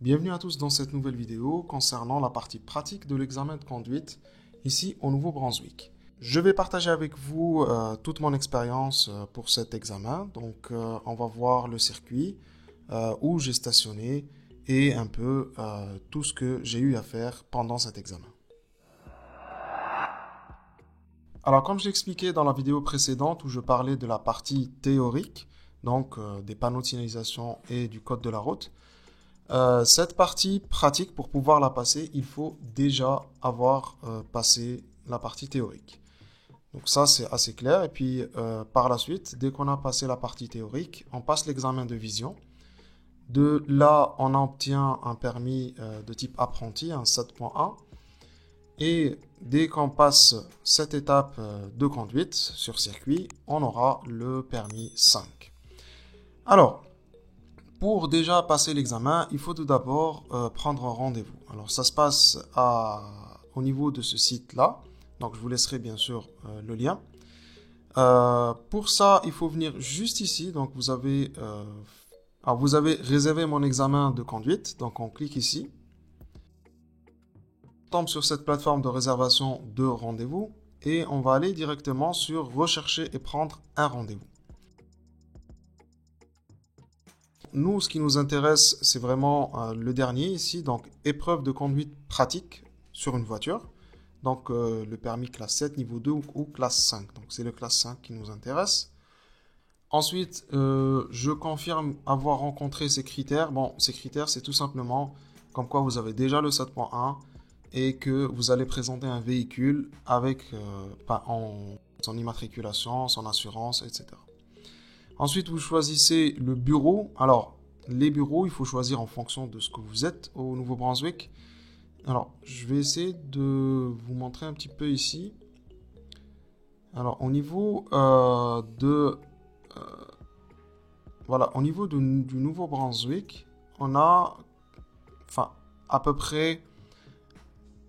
Bienvenue à tous dans cette nouvelle vidéo concernant la partie pratique de l'examen de conduite ici au Nouveau-Brunswick. Je vais partager avec vous toute mon expérience pour cet examen. Donc on va voir le circuit où j'ai stationné et un peu tout ce que j'ai eu à faire pendant cet examen. Alors comme je l'expliquais dans la vidéo précédente où je parlais de la partie théorique, donc des panneaux de signalisation et du code de la route, cette partie pratique, pour pouvoir la passer, il faut déjà avoir passé la partie théorique. Donc ça, c'est assez clair. Et puis, par la suite, dès qu'on a passé la partie théorique, on passe l'examen de vision. De là, on obtient un permis de type apprenti, un 7.1. Et dès qu'on passe cette étape de conduite sur circuit, on aura le permis 5. Alors, pour déjà passer l'examen, il faut tout d'abord prendre un rendez-vous. Alors ça se passe au niveau de ce site-là. Donc je vous laisserai bien sûr le lien. Pour ça, il faut venir juste ici. Donc vous avez réservé mon examen de conduite. Donc on clique ici. On tombe sur cette plateforme de réservation de rendez-vous. Et on va aller directement sur rechercher et prendre un rendez-vous. Nous, ce qui nous intéresse, c'est vraiment le dernier ici, donc épreuve de conduite pratique sur une voiture. Donc le permis classe 7, niveau 2 ou classe 5. Donc c'est le classe 5 qui nous intéresse. Ensuite, je confirme avoir rencontré ces critères. Bon, ces critères, c'est tout simplement comme quoi vous avez déjà le 7.1 et que vous allez présenter un véhicule avec son immatriculation, son assurance, etc. Ensuite, vous choisissez le bureau. Alors, les bureaux, il faut choisir en fonction de ce que vous êtes au Nouveau-Brunswick. Alors, je vais essayer de vous montrer un petit peu ici. Alors, au niveau du Nouveau-Brunswick, on a à peu près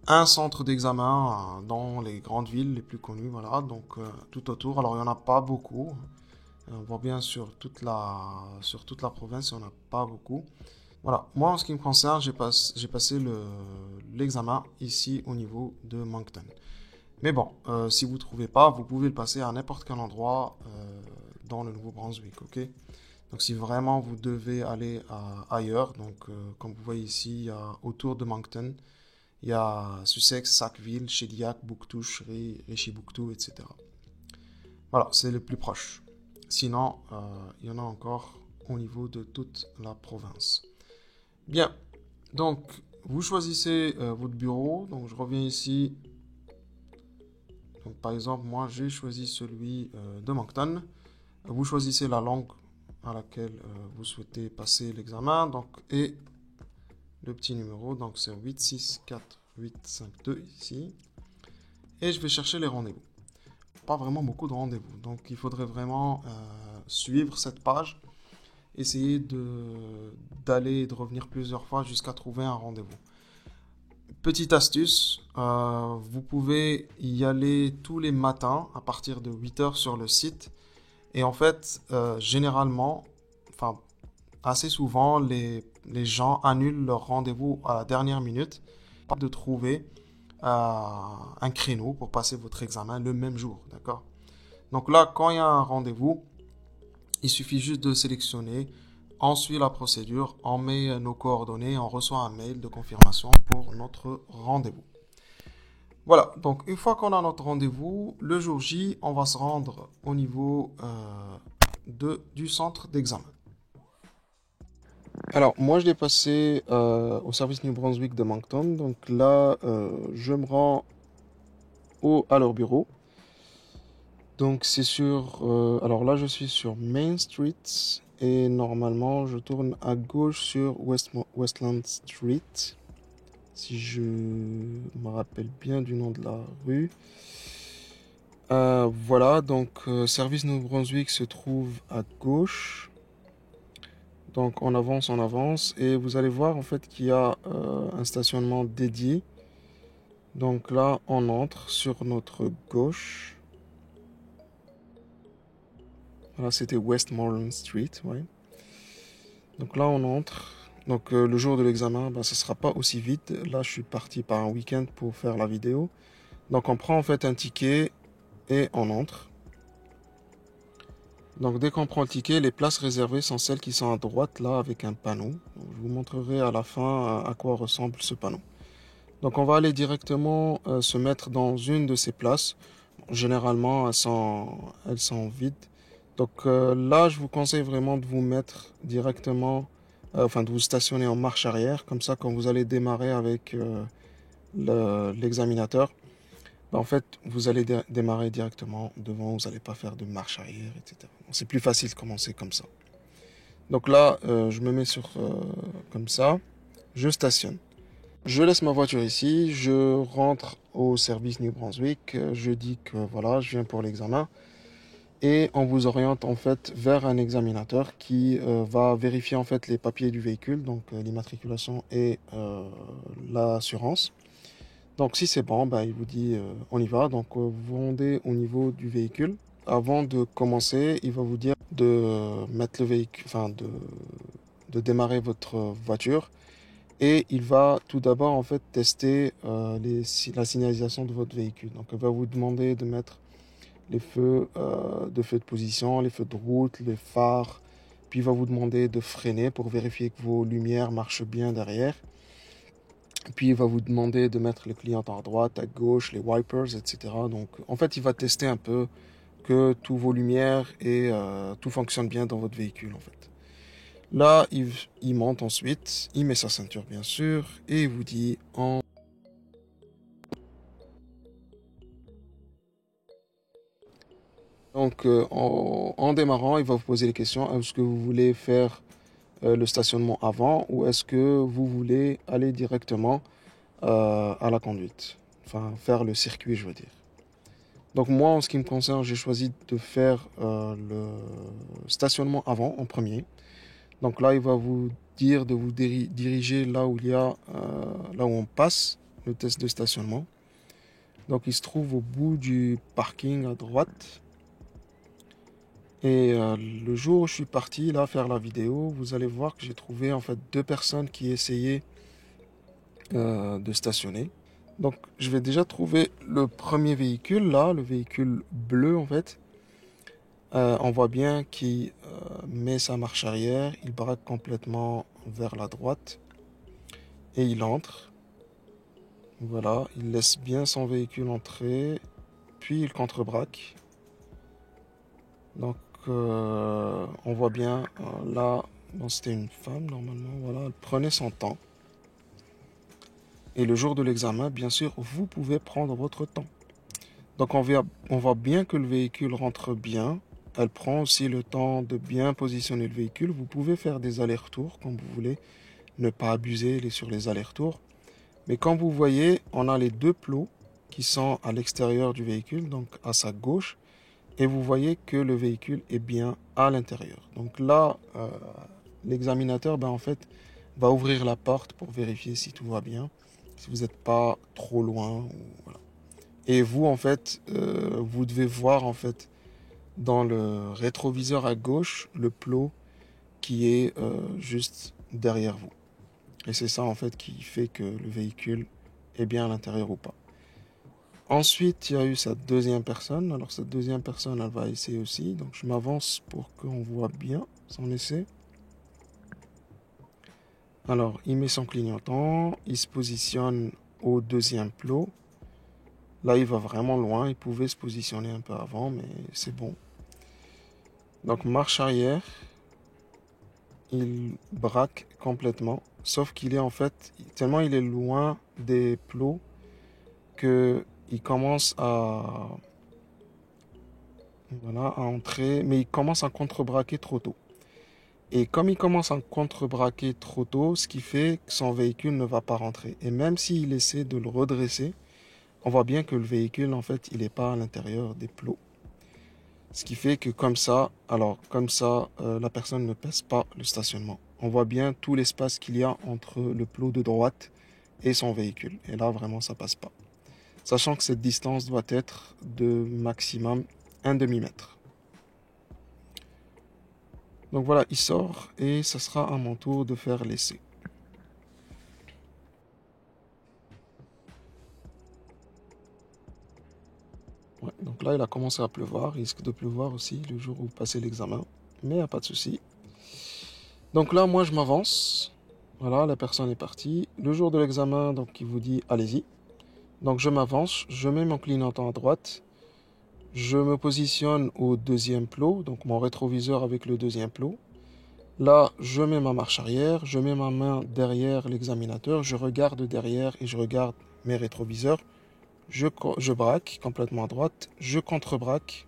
un centre d'examen dans les grandes villes les plus connues. Voilà, donc tout autour. Alors, il n'y en a pas beaucoup. On voit bien sur toute la province, il n'y en a pas beaucoup. Voilà, moi en ce qui me concerne, j'ai passé l'examen ici au niveau de Moncton. Mais bon, si vous ne trouvez pas, vous pouvez le passer à n'importe quel endroit dans le Nouveau-Brunswick, ok? Donc si vraiment vous devez aller ailleurs, donc comme vous voyez ici, autour de Moncton, il y a Sussex, Sackville, Shediac, Bouctouche, Richibouctou, etc. Voilà, c'est le plus proche. Sinon, il y en a encore au niveau de toute la province. Bien, donc vous choisissez votre bureau. Donc je reviens ici. Donc par exemple, moi j'ai choisi celui de Moncton. Vous choisissez la langue à laquelle vous souhaitez passer l'examen. Donc et le petit numéro, donc c'est 864852 ici. Et je vais chercher les rendez-vous. Pas vraiment beaucoup de rendez-vous. Donc il faudrait vraiment suivre cette page, essayer d'aller et de revenir plusieurs fois jusqu'à trouver un rendez-vous. Petite astuce, vous pouvez y aller tous les matins à partir de 8h sur le site. Et en fait, généralement, assez souvent, les gens annulent leur rendez-vous à la dernière minute de trouver un créneau pour passer votre examen le même jour, d'accord? Donc là, quand il y a un rendez-vous, il suffit juste de sélectionner, on suit la procédure, on met nos coordonnées, on reçoit un mail de confirmation pour notre rendez-vous. Voilà, donc une fois qu'on a notre rendez-vous, le jour J, on va se rendre au niveau du centre d'examen. Alors, moi, je l'ai passé au service New Brunswick de Moncton. Donc là, je me rends à leur bureau. Donc c'est sur... alors là, je suis sur Main Street. Et normalement, je tourne à gauche sur Westland Street. Si je me rappelle bien du nom de la rue. Voilà, donc service New Brunswick se trouve à gauche. Donc on avance et vous allez voir en fait qu'il y a un stationnement dédié. Donc là on entre sur notre gauche. Voilà, c'était Westmoreland Street, ouais. Donc là on entre Donc le jour de l'examen, ben, ça ne sera pas aussi vite. Là, je suis parti par un week-end pour faire la vidéo. Donc on prend en fait un ticket et on entre. Donc dès qu'on prend le ticket, les places réservées sont celles qui sont à droite là avec un panneau. Donc, je vous montrerai à la fin à quoi ressemble ce panneau. Donc on va aller directement se mettre dans une de ces places. Généralement, elles sont vides. Donc là, je vous conseille vraiment de vous mettre directement, enfin de vous stationner en marche arrière. Comme ça, quand vous allez démarrer avec l'examinateur, ben, en fait, vous allez démarrer directement devant. Vous n'allez pas faire de marche arrière, etc. C'est plus facile de commencer comme ça. Donc là, je me mets sur comme ça. Je stationne. Je laisse ma voiture ici, je rentre au service New Brunswick, je dis que voilà, je viens pour l'examen et on vous oriente en fait vers un examinateur qui va vérifier en fait les papiers du véhicule, donc l'immatriculation et l'assurance. Donc si c'est bon, bah, il vous dit on y va, donc vous rendez au niveau du véhicule. Avant de commencer, il va vous dire de mettre le véhicule, enfin de démarrer votre voiture. Et il va tout d'abord en fait tester la signalisation de votre véhicule. Donc il va vous demander de mettre les feux de position, les feux de route, les phares. Puis il va vous demander de freiner pour vérifier que vos lumières marchent bien derrière. Puis il va vous demander de mettre le clignotant à droite, à gauche, les wipers, etc. Donc en fait il va tester un peu que tous vos lumières et tout fonctionne bien dans votre véhicule en fait. Là, il monte ensuite, il met sa ceinture bien sûr, et il vous dit Donc en démarrant, il va vous poser les questions. Est-ce que vous voulez faire le stationnement avant ou est-ce que vous voulez aller directement à la conduite? Enfin, faire le circuit, je veux dire. Donc moi, en ce qui me concerne, j'ai choisi de faire le stationnement avant, en premier. Donc là, il va vous dire de vous diriger là où il y a, là où on passe le test de stationnement. Donc il se trouve au bout du parking à droite. Et le jour où je suis parti là faire la vidéo, vous allez voir que j'ai trouvé en fait deux personnes qui essayaient de stationner. Donc je vais déjà trouver le premier véhicule là, le véhicule bleu en fait. On voit bien qu'il met sa marche arrière, il braque complètement vers la droite et il entre. Voilà, il laisse bien son véhicule entrer, puis il contrebraque. Donc on voit bien là, bon, c'était une femme normalement, voilà, elle prenait son temps. Et le jour de l'examen, bien sûr, vous pouvez prendre votre temps. Donc on voit bien que le véhicule rentre bien. Elle prend aussi le temps de bien positionner le véhicule. Vous pouvez faire des allers-retours comme vous voulez, ne pas abuser sur les allers-retours. Mais comme vous voyez, on a les deux plots qui sont à l'extérieur du véhicule, donc à sa gauche. Et vous voyez que le véhicule est bien à l'intérieur. Donc là, l'examinateur, ben, en fait, va ouvrir la porte pour vérifier si tout va bien, si vous n'êtes pas trop loin. Voilà. Et vous, en fait, vous devez voir, en fait, dans le rétroviseur à gauche, le plot qui est juste derrière vous. Et c'est ça, en fait, qui fait que le véhicule est bien à l'intérieur ou pas. Ensuite, il y a eu cette deuxième personne. Alors, cette deuxième personne, elle va essayer aussi. Donc, je m'avance pour qu'on voit bien son essai. Alors, il met son clignotant. Il se positionne au deuxième plot. Là, il va vraiment loin. Il pouvait se positionner un peu avant, mais c'est bon. Donc, marche arrière. Il braque complètement. Sauf qu'il est en fait, tellement il est loin des plots que il commence voilà, à entrer, mais il commence à contrebraquer trop tôt. Et comme il commence à contrebraquer trop tôt, ce qui fait que son véhicule ne va pas rentrer. Et même s'il essaie de le redresser, on voit bien que le véhicule, en fait, il n'est pas à l'intérieur des plots. Ce qui fait que comme ça, la personne ne pèse pas le stationnement. On voit bien tout l'espace qu'il y a entre le plot de droite et son véhicule. Et là, vraiment, ça passe pas. Sachant que cette distance doit être de maximum 1 demi-mètre. Donc voilà, il sort et ça sera à mon tour de faire l'essai. Donc là, il a commencé à pleuvoir. Il risque de pleuvoir aussi le jour où vous passez l'examen. Mais il n'y a pas de souci. Donc là, moi, je m'avance. Voilà, la personne est partie. Le jour de l'examen, donc il vous dit, allez-y. Donc je m'avance, je mets mon clignotant à droite. Je me positionne au deuxième plot, donc mon rétroviseur avec le deuxième plot. Là, je mets ma marche arrière, je mets ma main derrière l'examinateur, je regarde derrière et je regarde mes rétroviseurs. Je braque complètement à droite, je contre-braque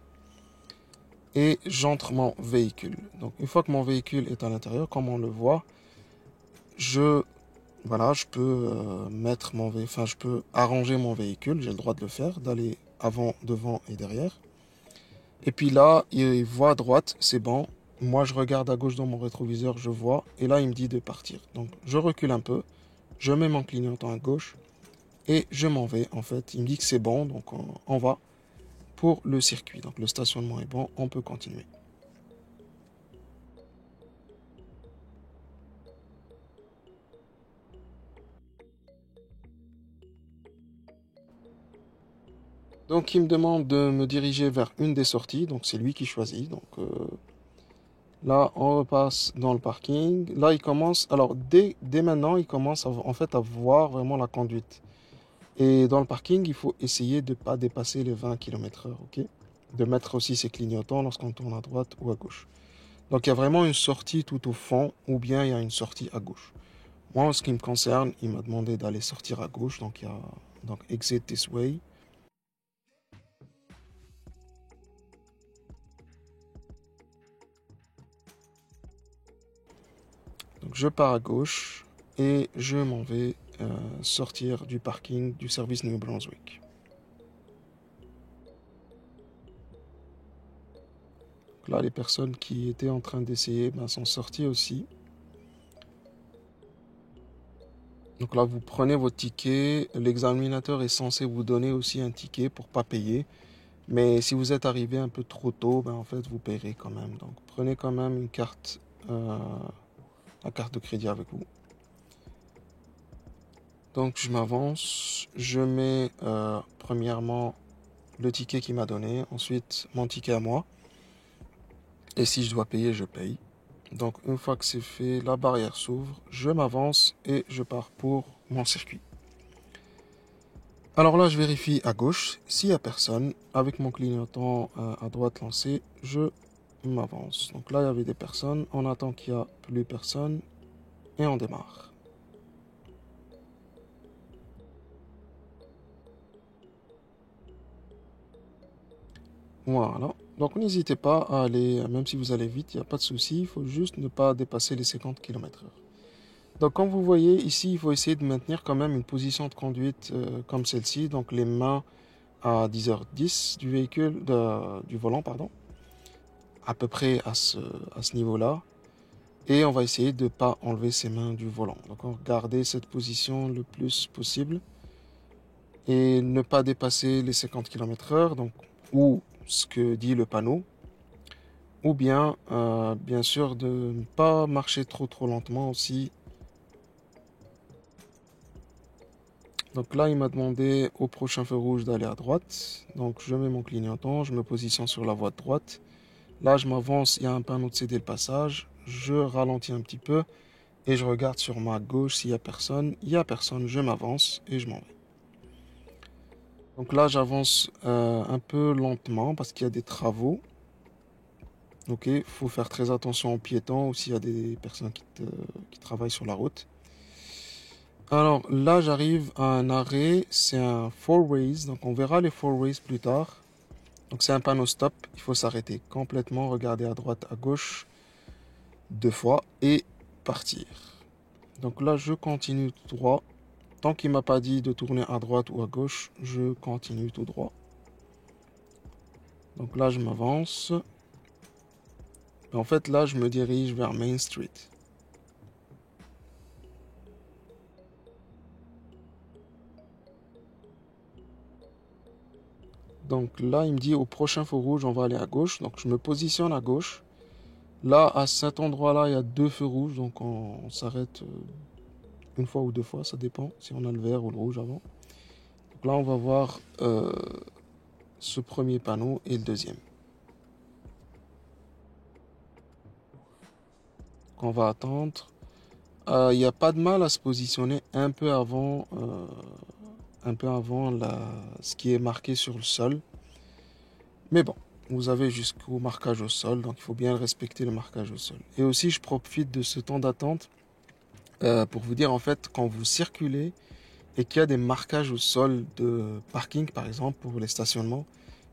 et j'entre mon véhicule. Donc une fois que mon véhicule est à l'intérieur, comme on le voit, voilà, je peux je peux arranger mon véhicule, j'ai le droit de le faire, d'aller avant, devant et derrière. Et puis là, il voit à droite, c'est bon. Moi, je regarde à gauche dans mon rétroviseur, je vois. Et là, il me dit de partir. Donc, je recule un peu. Je mets mon clignotant à gauche. Et je m'en vais, en fait. Il me dit que c'est bon, donc on va pour le circuit. Donc, le stationnement est bon, on peut continuer. Donc, il me demande de me diriger vers une des sorties. Donc, c'est lui qui choisit. Donc, là, on repasse dans le parking. Là, il commence. Alors, dès maintenant, il commence en fait à voir vraiment la conduite. Et dans le parking, il faut essayer de ne pas dépasser les 20 km/h, ok? De mettre aussi ses clignotants lorsqu'on tourne à droite ou à gauche. Donc il y a vraiment une sortie tout au fond, ou bien il y a une sortie à gauche. Moi, en ce qui me concerne, il m'a demandé d'aller sortir à gauche, donc il y a donc exit this way. Donc je pars à gauche et je m'en vais sortir du parking du service New Brunswick. Donc là, les personnes qui étaient en train d'essayer sont sorties aussi. Donc là, vous prenez votre ticket. L'examinateur est censé vous donner aussi un ticket pour ne pas payer. Mais si vous êtes arrivé un peu trop tôt, en fait, vous payerez quand même. Donc prenez quand même une carte, la carte de crédit avec vous. Donc je m'avance. Je mets premièrement le ticket qu'il m'a donné. Ensuite, mon ticket à moi. Et si je dois payer, je paye. Donc une fois que c'est fait, la barrière s'ouvre. Je m'avance et je pars pour mon circuit. Alors là, je vérifie à gauche. S'il n'y a personne, avec mon clignotant à droite lancé, je m'avance. Donc là, il y avait des personnes. On attend qu'il n'y a plus personne. Et on démarre. Voilà. Donc n'hésitez pas à aller, même si vous allez vite, il n'y a pas de souci. Il faut juste ne pas dépasser les 50 km/h. Donc comme vous voyez ici, il faut essayer de maintenir quand même une position de conduite comme celle-ci. Donc les mains à 10h10 du véhicule, du volant, pardon. À peu près à ce niveau-là. Et on va essayer de ne pas enlever ses mains du volant. Donc on va garder cette position le plus possible. Et ne pas dépasser les 50 km/h. Donc, ou ce que dit le panneau. Ou bien, bien sûr, de ne pas marcher trop lentement aussi. Donc là, il m'a demandé au prochain feu rouge d'aller à droite. Donc je mets mon clignotant, je me positionne sur la voie de droite. Là, je m'avance, il y a un panneau de céder le passage. Je ralentis un petit peu et je regarde sur ma gauche s'il y a personne. Il n'y a personne, je m'avance et je m'en vais. Donc là, j'avance un peu lentement parce qu'il y a des travaux. Ok, il faut faire très attention aux piétons ou s'il y a des personnes qui travaillent sur la route. Alors là, j'arrive à un arrêt, c'est un four ways, donc on verra les four ways plus tard. Donc c'est un panneau stop, il faut s'arrêter complètement, regarder à droite, à gauche, 2 fois et partir. Donc là, je continue tout droit. Tant qu'il m'a pas dit de tourner à droite ou à gauche, je continue tout droit. Donc là, je m'avance. En fait, là, je me dirige vers Main Street. Donc là, il me dit au prochain feu rouge, on va aller à gauche. Donc je me positionne à gauche. Là, à cet endroit-là, il y a 2 feux rouges. Donc on s'arrête une fois ou 2 fois, ça dépend si on a le vert ou le rouge avant. Donc là, on va voir ce premier panneau et le deuxième. On va attendre. Il n'y a pas de mal à se positionner un peu avant, ce qui est marqué sur le sol. Mais bon, vous avez jusqu'au marquage au sol, donc il faut bien respecter le marquage au sol. Et aussi, je profite de ce temps d'attente pour vous dire, en fait, quand vous circulez et qu'il y a des marquages au sol de parking, par exemple, pour les stationnements,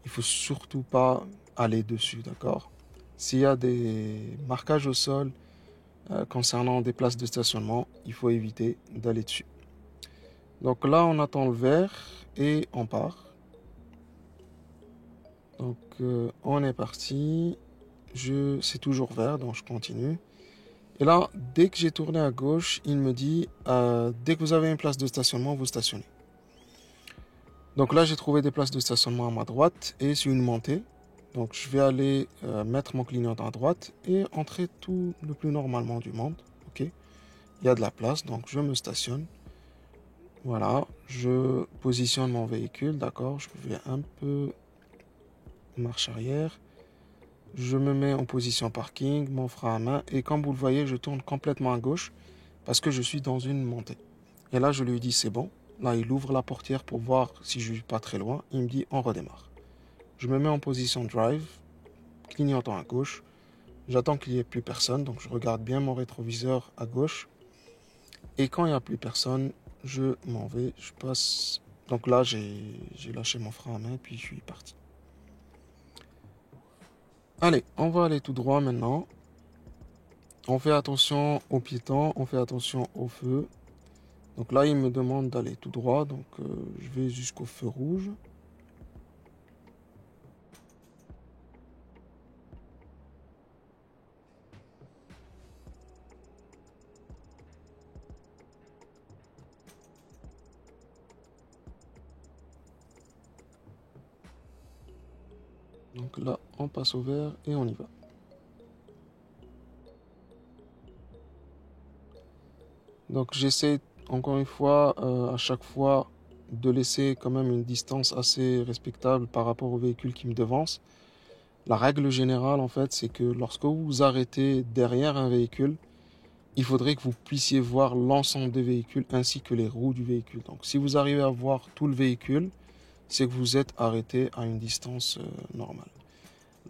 il faut surtout pas aller dessus, d'accord? S'il y a des marquages au sol concernant des places de stationnement, il faut éviter d'aller dessus. Donc là, on attend le vert et on part. Donc on est parti. C'est toujours vert, donc je continue. Et là, dès que j'ai tourné à gauche, il me dit dès que vous avez une place de stationnement, vous stationnez. Donc là, j'ai trouvé des places de stationnement à ma droite et sur une montée. Donc je vais aller mettre mon clignotant à droite et entrer tout le plus normalement du monde. Ok, il y a de la place, donc je me stationne. Voilà, je positionne mon véhicule, d'accord. Je vais un peu marche arrière. Je me mets en position parking, mon frein à main, et comme vous le voyez, je tourne complètement à gauche parce que je suis dans une montée. Et là, je lui dis c'est bon. Là, il ouvre la portière pour voir si je suis pas très loin. Il me dit on redémarre. Je me mets en position drive, clignotant à gauche. J'attends qu'il n'y ait plus personne, donc je regarde bien mon rétroviseur à gauche. Et quand il n'y a plus personne, je m'en vais, je passe. Donc là, j'ai lâché mon frein à main, puis je suis parti. Allez, on va aller tout droit maintenant. On fait attention aux piétons, on fait attention au feu. Donc là, il me demande d'aller tout droit, donc je vais jusqu'au feu rouge. Donc là, on passe au vert et on y va. Donc j'essaie encore une fois, à chaque fois, de laisser quand même une distance assez respectable par rapport au véhicule qui me devance. La règle générale, en fait, c'est que lorsque vous vous arrêtez derrière un véhicule, il faudrait que vous puissiez voir l'ensemble des véhicules ainsi que les roues du véhicule. Donc si vous arrivez à voir tout le véhicule, c'est que vous êtes arrêté à une distance normale.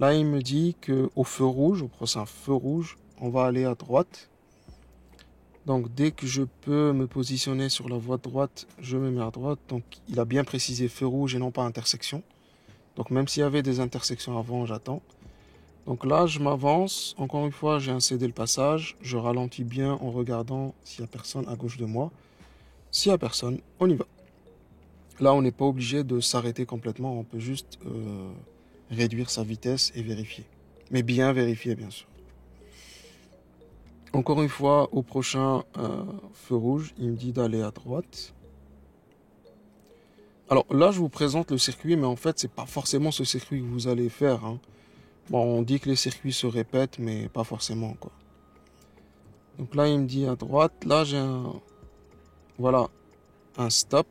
Là, il me dit qu'au feu rouge, au prochain feu rouge, on va aller à droite. Donc dès que je peux me positionner sur la voie de droite, je me mets à droite. Donc il a bien précisé feu rouge et non pas intersection. Donc même s'il y avait des intersections avant, j'attends. Donc là, je m'avance. Encore une fois, j'ai incédé le passage. Je ralentis bien en regardant s'il n'y a personne à gauche de moi. S'il n'y a personne, on y va. Là, on n'est pas obligé de s'arrêter complètement. On peut juste réduire sa vitesse et vérifier. Mais bien vérifier, bien sûr. Encore une fois, au prochain feu rouge, il me dit d'aller à droite. Alors là, je vous présente le circuit, mais en fait, c'est pas forcément ce circuit que vous allez faire. Hein. Bon, on dit que les circuits se répètent, mais pas forcément, quoi. Donc là, il me dit à droite. Là, j'ai voilà, un stop.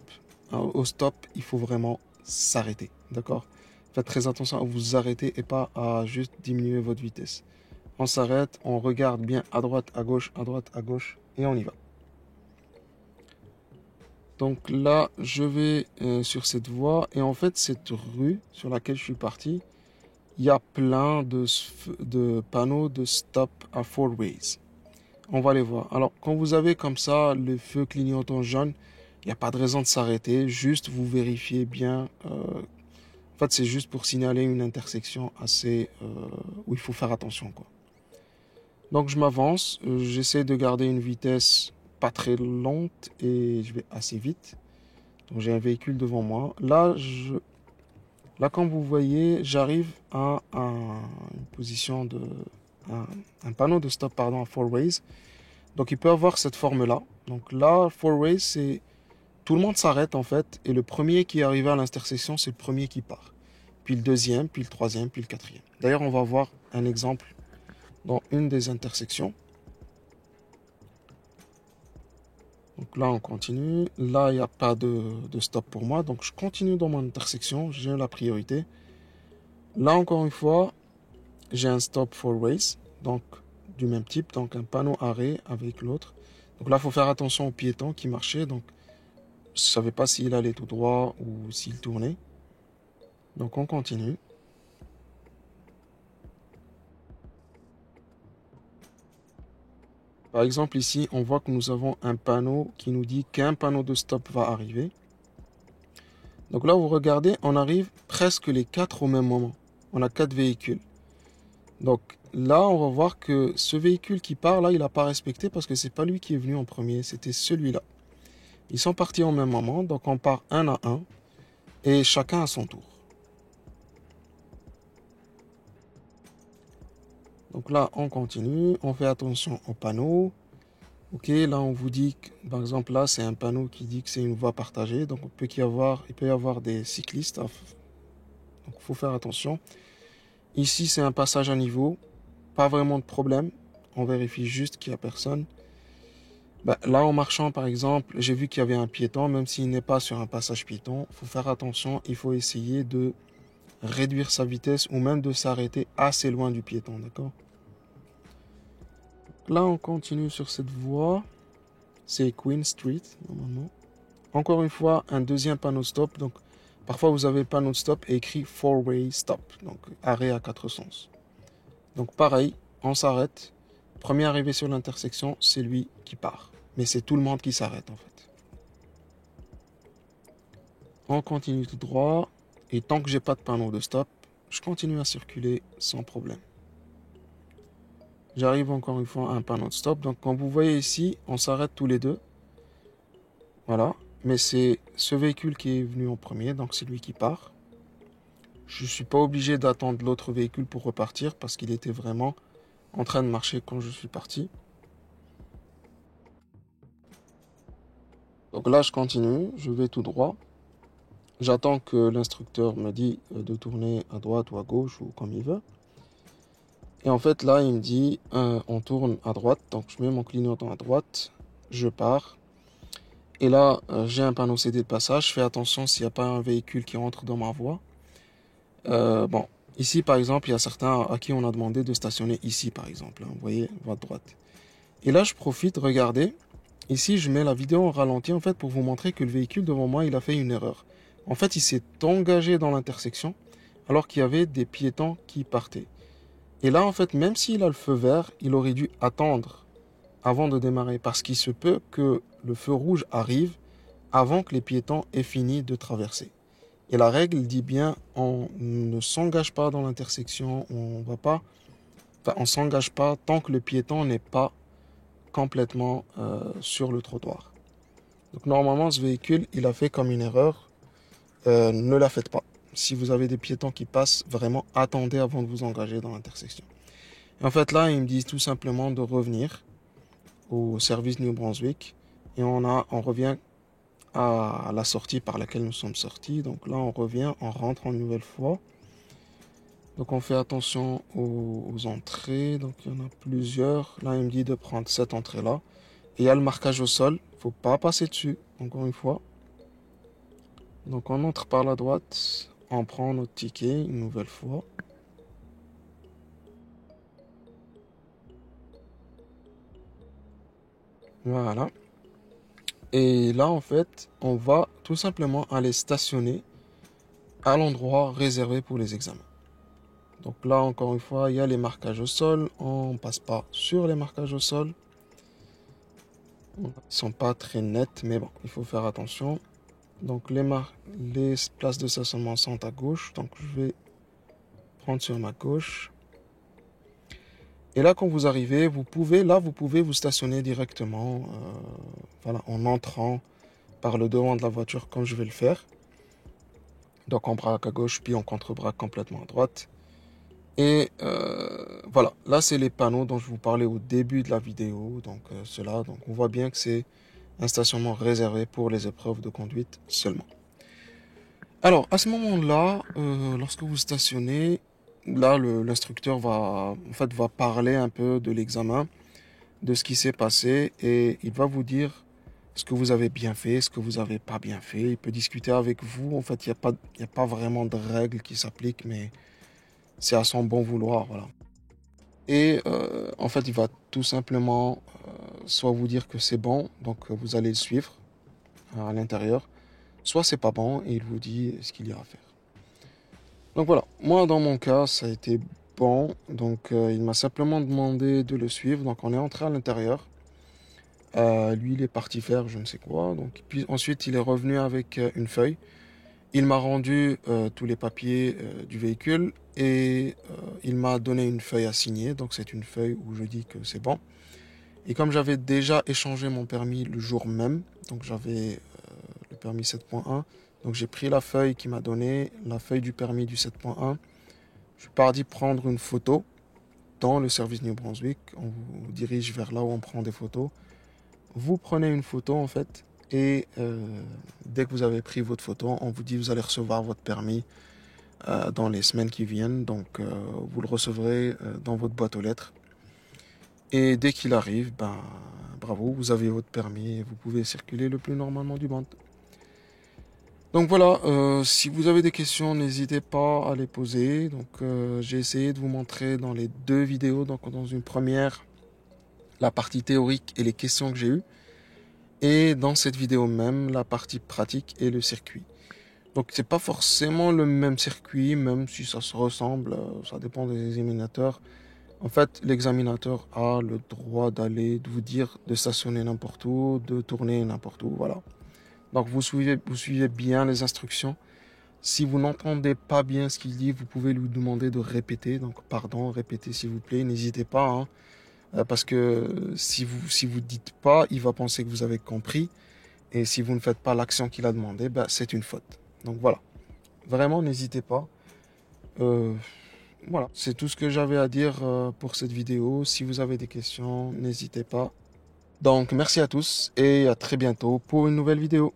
Au stop, il faut vraiment s'arrêter, d'accord? Faites très attention à vous arrêter et pas à juste diminuer votre vitesse. On s'arrête, on regarde bien à droite, à gauche, et on y va. Donc là, je vais sur cette voie, et en fait, cette rue sur laquelle je suis parti, il y a plein de panneaux de stop à four ways. On va les voir. Alors, quand vous avez comme ça le feu clignotant jaune, il n'y a pas de raison de s'arrêter, juste vous vérifiez bien. En fait, c'est juste pour signaler une intersection assez où il faut faire attention, quoi. Donc, je m'avance, j'essaie de garder une vitesse pas très lente et je vais assez vite. Donc, j'ai un véhicule devant moi. Là, comme vous voyez, j'arrive à une position un panneau de stop, pardon, à four ways. Donc, il peut avoir cette forme-là. Donc là, four ways, c'est tout le monde s'arrête en fait, et le premier qui est arrivé à l'intersection, c'est le premier qui part. Puis le deuxième, puis le troisième, puis le quatrième. D'ailleurs, on va voir un exemple. Dans une des intersections. Donc là, on continue. Là, il n'y a pas de stop pour moi. Donc je continue dans mon intersection. J'ai la priorité. Là, encore une fois, j'ai un stop for race. Donc du même type. Donc un panneau arrêt avec l'autre. Donc là, il faut faire attention au piéton qui marchait. Donc je ne savais pas s'il allait tout droit ou s'il tournait. Donc on continue. Par exemple, ici, on voit que nous avons un panneau qui nous dit qu'un panneau de stop va arriver. Donc là, vous regardez, on arrive presque les 4 au même moment. On a 4 véhicules. Donc là, on va voir que ce véhicule qui part, là, il n'a pas respecté parce que c'est pas lui qui est venu en premier, c'était celui-là. Ils sont partis au même moment, donc on part un à un et chacun à son tour. Donc là, on continue, on fait attention au panneau. Ok, là on vous dit que, par exemple là c'est un panneau qui dit que c'est une voie partagée, donc il peut y avoir des cyclistes, donc il faut faire attention. Ici c'est un passage à niveau, pas vraiment de problème, on vérifie juste qu'il n'y a personne. Là en marchant par exemple, j'ai vu qu'il y avait un piéton, même s'il n'est pas sur un passage piéton, il faut faire attention, il faut essayer de réduire sa vitesse ou même de s'arrêter assez loin du piéton, d'accord? Là on continue sur cette voie. C'est Queen Street, normalement. Encore une fois, un deuxième panneau stop. Donc, parfois, vous avez le panneau de stop et écrit four-way stop. Donc, arrêt à 4 sens. Donc, pareil, on s'arrête. Premier arrivé sur l'intersection, c'est lui qui part. Mais c'est tout le monde qui s'arrête, en fait. On continue tout droit. Et tant que j'ai pas de panneau de stop, je continue à circuler sans problème. J'arrive encore une fois à un panneau de stop. Donc, comme vous voyez ici, on s'arrête tous les deux. Voilà. Mais c'est ce véhicule qui est venu en premier, donc c'est lui qui part. Je ne suis pas obligé d'attendre l'autre véhicule pour repartir parce qu'il était vraiment en train de marcher quand je suis parti. Donc là, je continue, je vais tout droit. J'attends que l'instructeur me dit de tourner à droite ou à gauche ou comme il veut. Et en fait, là, il me dit on tourne à droite. Donc je mets mon clignotant à droite, je pars. Et là, j'ai un panneau CD de passage. Je fais attention s'il n'y a pas un véhicule qui rentre dans ma voie. Bon, ici par exemple, il y a certains à qui on a demandé de stationner ici par exemple. Vous voyez, voie de droite. Et là, je profite, regardez. Ici, je mets la vidéo en ralenti en fait pour vous montrer que le véhicule devant moi, il a fait une erreur. En fait, il s'est engagé dans l'intersection alors qu'il y avait des piétons qui partaient. Et là, en fait, même s'il a le feu vert, il aurait dû attendre avant de démarrer parce qu'il se peut que le feu rouge arrive avant que les piétons aient fini de traverser. Et la règle dit bien, on ne s'engage pas dans l'intersection, on s'engage pas tant que le piéton n'est pas complètement sur le trottoir. Donc normalement, ce véhicule, il a fait comme une erreur. Ne la faites pas. Si vous avez des piétons qui passent, vraiment attendez avant de vous engager dans l'intersection. Et en fait là, ils me disent tout simplement de revenir au service New Brunswick et on revient à la sortie par laquelle nous sommes sortis. Donc là, on revient, on rentre une nouvelle fois. Donc on fait attention aux entrées. Donc il y en a plusieurs. Là, il me dit de prendre cette entrée-là. Et il y a le marquage au sol. Il ne faut pas passer dessus, encore une fois. Donc on entre par la droite. On prend notre ticket une nouvelle fois. Voilà. Et là, en fait, on va tout simplement aller stationner à l'endroit réservé pour les examens. Donc là, encore une fois, il y a les marquages au sol. On ne passe pas sur les marquages au sol. Ils ne sont pas très nets, mais bon, il faut faire attention. Donc les places de stationnement sont à gauche. Donc je vais prendre sur ma gauche. Et là, quand vous arrivez, vous pouvez vous stationner directement, voilà, en entrant par le devant de la voiture, comme je vais le faire. Donc en braque à gauche, puis en contre-braque complètement à droite. Et voilà, là c'est les panneaux dont je vous parlais au début de la vidéo. Donc cela, donc on voit bien que c'est un stationnement réservé pour les épreuves de conduite seulement. Alors à ce moment-là, lorsque vous stationnez, là l'instructeur va parler un peu de l'examen, de ce qui s'est passé, et il va vous dire ce que vous avez bien fait, ce que vous n'avez pas bien fait. Il peut discuter avec vous. En fait, il y a pas vraiment de règles qui s'appliquent, mais c'est à son bon vouloir, voilà. Et en fait, il va tout simplement soit vous dire que c'est bon, donc vous allez le suivre à l'intérieur, soit c'est pas bon et il vous dit ce qu'il y a à faire. Donc voilà, moi dans mon cas, ça a été bon. Donc il m'a simplement demandé de le suivre. Donc on est entré à l'intérieur. Lui, il est parti faire je ne sais quoi. Donc, puis ensuite, il est revenu avec une feuille. Il m'a rendu tous les papiers du véhicule et il m'a donné une feuille à signer. Donc c'est une feuille où je dis que c'est bon. Et comme j'avais déjà échangé mon permis le jour même, donc j'avais le permis 7.1, donc j'ai pris la feuille qu'il m'a donnée, la feuille du permis du 7.1. Je suis parti prendre une photo dans le service New Brunswick. On vous dirige vers là où on prend des photos. Vous prenez une photo en fait et dès que vous avez pris votre photo, on vous dit vous allez recevoir votre permis dans les semaines qui viennent. Donc vous le recevrez dans votre boîte aux lettres. Et dès qu'il arrive, ben, bravo, vous avez votre permis et vous pouvez circuler le plus normalement du monde. Donc voilà, si vous avez des questions, n'hésitez pas à les poser. Donc j'ai essayé de vous montrer dans les deux vidéos, donc dans une première, la partie théorique et les questions que j'ai eues. Et dans cette vidéo même, la partie pratique et le circuit. Donc c'est pas forcément le même circuit, même si ça se ressemble, ça dépend des examinateurs. En fait, l'examinateur a le droit d'aller, de vous dire de stationner n'importe où, de tourner n'importe où, voilà. Donc vous suivez bien les instructions. Si vous n'entendez pas bien ce qu'il dit, vous pouvez lui demander de répéter. Donc pardon, répétez s'il vous plaît, n'hésitez pas, hein, parce que si vous dites pas, il va penser que vous avez compris. Et si vous ne faites pas l'action qu'il a demandé, ben, c'est une faute. Donc voilà, vraiment n'hésitez pas. Voilà, c'est tout ce que j'avais à dire pour cette vidéo. Si vous avez des questions, n'hésitez pas. Donc merci à tous et à très bientôt pour une nouvelle vidéo.